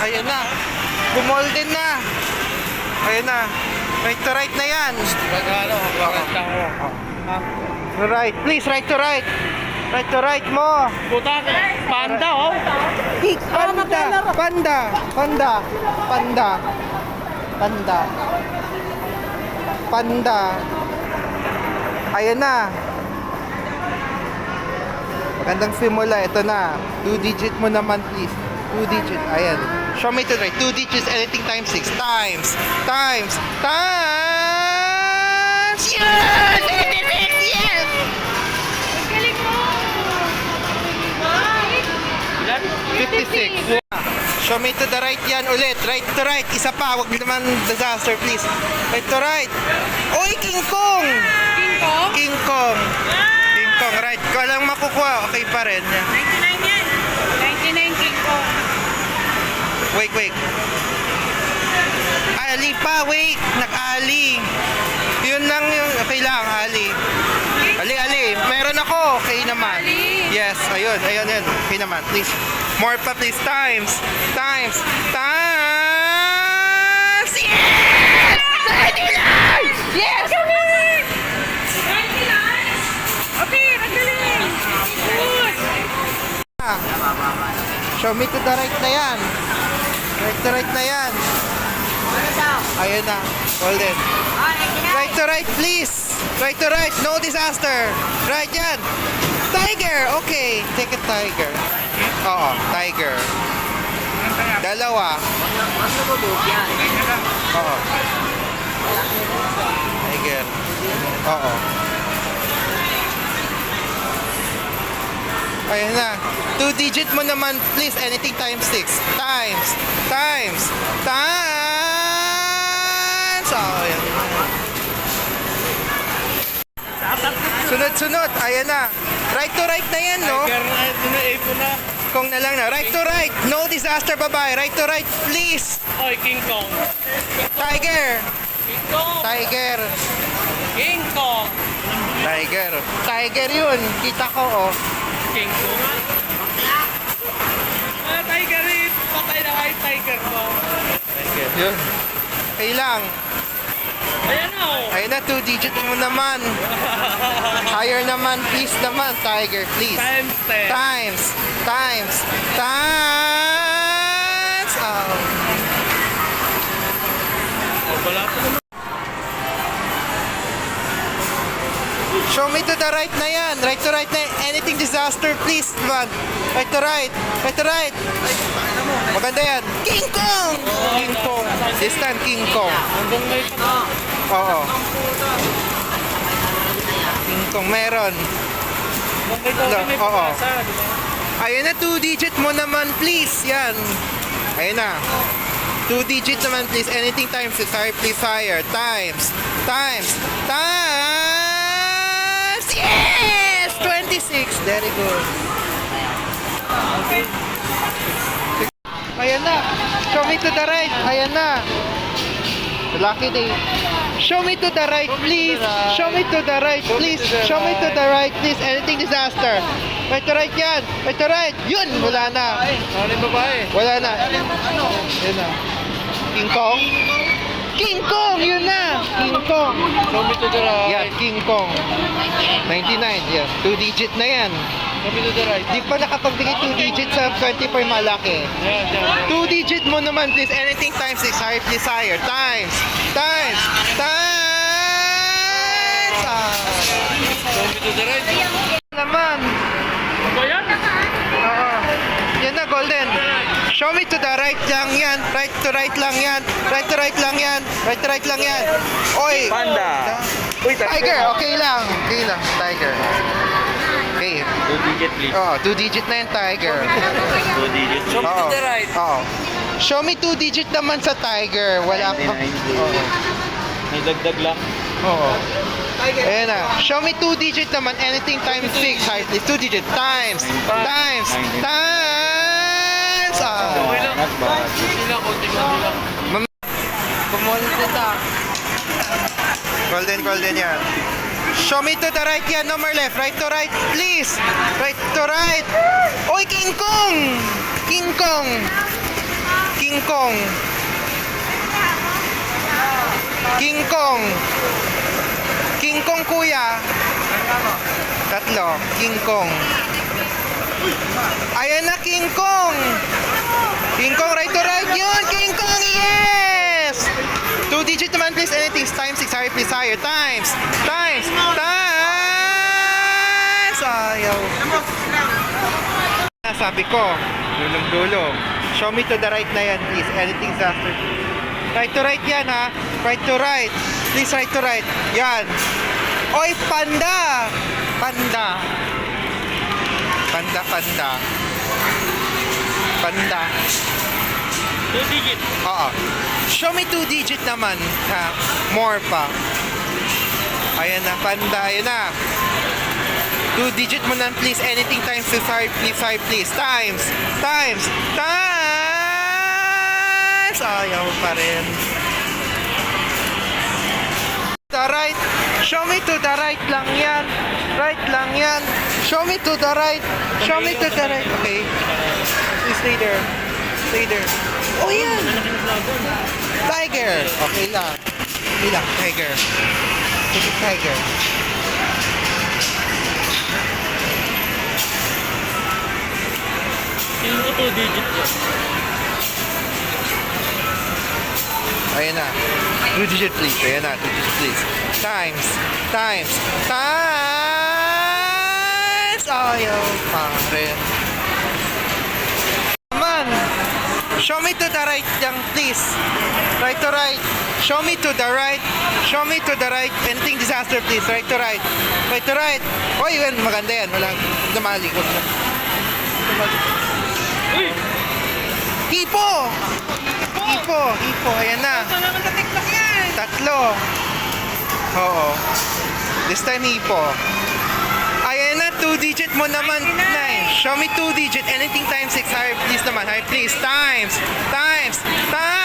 Ayan na. Bumolden na. Ayan na. Right to right na yan. Right. Please, right to right. Right to right mo. Puta, panda oh. Panda. Panda. Panda. Panda. Panda. Panda. Ayan na. Magandang simula. Ito na. 2 digit mo naman please. 2 digit. Ayan. Show me to the right. 2 digits. Anything times 6. Times. Times. Times. Yes! 76! Yes! Ang galing mo! Ilan? 56. Show me to the right yan ulit. Right to right. Isa pa. Huwag naman disaster please. Right to right. Oy, King Kong! King Kong? King Kong. King Kong. Right. Walang makukuha. Okay pa rin. 99 yan. 99 King Kong. Wait, wait. Ali pa, wait. Nag-ali. Yun lang yung, okay lang, Ali. Ali. Meron ako. Okay naman. Ali. Yes, ayun. Okay naman. Please. More pa, please. Times. Times. Yes! 99! Yes! 99! Okay, ang galing! Good! Show me to the right na yan. Right to right na yan. Ayun na. Golden. Right to right, please. Right to right. No disaster. Right yan. Tiger. Okay. Take a tiger. Oo. Tiger. Dalawa. Oo. Tiger. Oo. Ayan na. 2 digit mo naman, please. Anything times 6. Times. Times. Times. Oh, ayan. Sunod. Ayan na. Right to right na yan, no? na. Kung na lang na. Right to right. No disaster, babae. Right to right, please. Oy, King Kong. Tiger. King Kong. Tiger. King Kong. Tiger. Tiger yun. Kita ko, oh. King Kong. Ah, Tiger eh. Patay na kay Tiger mo. Tiger. Yun. Okay lang. Ayan oh. Ayun na, 2 digit mo naman. Higher naman, please naman. Tiger, please. Times 10. Times. Times. Times. Oh. Oh, wala pa naman. Show me to the right na yan. Right to right na yan. Anything disaster, please, man. Right to right. Right to right. Maganda yan. King Kong! King Kong. This time, King Kong. Hanggang may pa. Oo. King Kong, meron. Hanggang may Oo. pagkasa, di ba? Ayun na, 2 digit mo naman, please. Yan. Ayun na. 2 digit naman, please. Anything times 6. Higher, please, higher. Times. Times. Times. Yes! 26. Very good. Ayan na. Show me to the right. Ayan na. Lucky day. Show me to the right, please. Show me to the right, please. Show me to the right, please. Anything disaster. Right to right yan. Right to right. Yun. Wala na. Ano yung babae? Wala na. Yun na. King Kong? King Kong! Yun na. King Kong. Show me to the right. Yan. King Kong. 99. Yan. 2 digit na yan. Show me to the right. Di pa nakapagbigay 2 digit sa 24 malaki. Yan. 2 digit mo naman please. Anything times 6. Higher please higher. Times. Times. Times. Show me to the right. Naman. Ba yan? Oo. Yan na golden. Show me to the right lang yan. Right to right lang yan. Right to right lang yan. Right to right lang yan. Oy. Panda. Uy, Tiger. Okay lang. Okay lang. Tiger. Okay. 2 digit please. Oh, 2 digit na yan, Tiger. 2 digit. Show me to Oo. the right. Oo. Show me 2 digit naman sa Tiger. Wala pa. 99. Oo. May dagdag lang. Oo. Ayan na. Show me 2 digit naman. Anything times 6. High please. 2 digit. Times. Times. Times. Okay lang. Hindi lang, konti-konti lang. Bumulot na. Golden yan. Show me to the right yan. No more left. Right to right. Please. Right to right. Oy, King Kong! King Kong! King King Kong. King Kong. King Kong, kuya. Tatlo. King Kong. Ayan na, King Kong. King Kong, right to right. Yun, King Kong, yes! 2-digit naman, please. Anything. Times 6. Higher, please. Higher. Times. Times. Times. Ayaw. Sabi ko, dulong-dulong. Show me to the right na yan, please. Anything after. Right to right yan, ha? Right to right. Please, right to right. Yan. Oy, panda! Panda. Panda, panda. Panda. 2 digit. Oo. Show me 2-digit naman. Ha? More pa. Ayan na, panda. Ayan na. 2-digit mo na, please. Anything times 2, please, please. Times. Times. Times. Ayaw pa rin. The right. Show me to the right lang yan. Right lang yan. Show me to the right. Show me to the right. Okay. Please stay there. Stay there. Oh, yan. Tiger. Okay lang. Okay lang. Tiger. Take it, tiger. Tingin ko 2 digit yan. Ayan na. 2-digit please. Ayan na. 2-digit please. Times. Times. Times. Ayaw pa rin. Come on. Show me to the right lang please. Right to right. Show me to the right. Show me to the right. Anything disaster please. Right to right. Right to right. Oh, yun. Maganda yan. Walang namali. Uy! Hipo! Hipo! Hipo. Ayan na. Ito naman sa TikTok yan. Tatlo. Oo. This time hipo. Ayan na, 2-digit mo naman. 9. Show me 2-digit. Anything times 6. Higher, please naman. Higher, please. Times. Times. Times.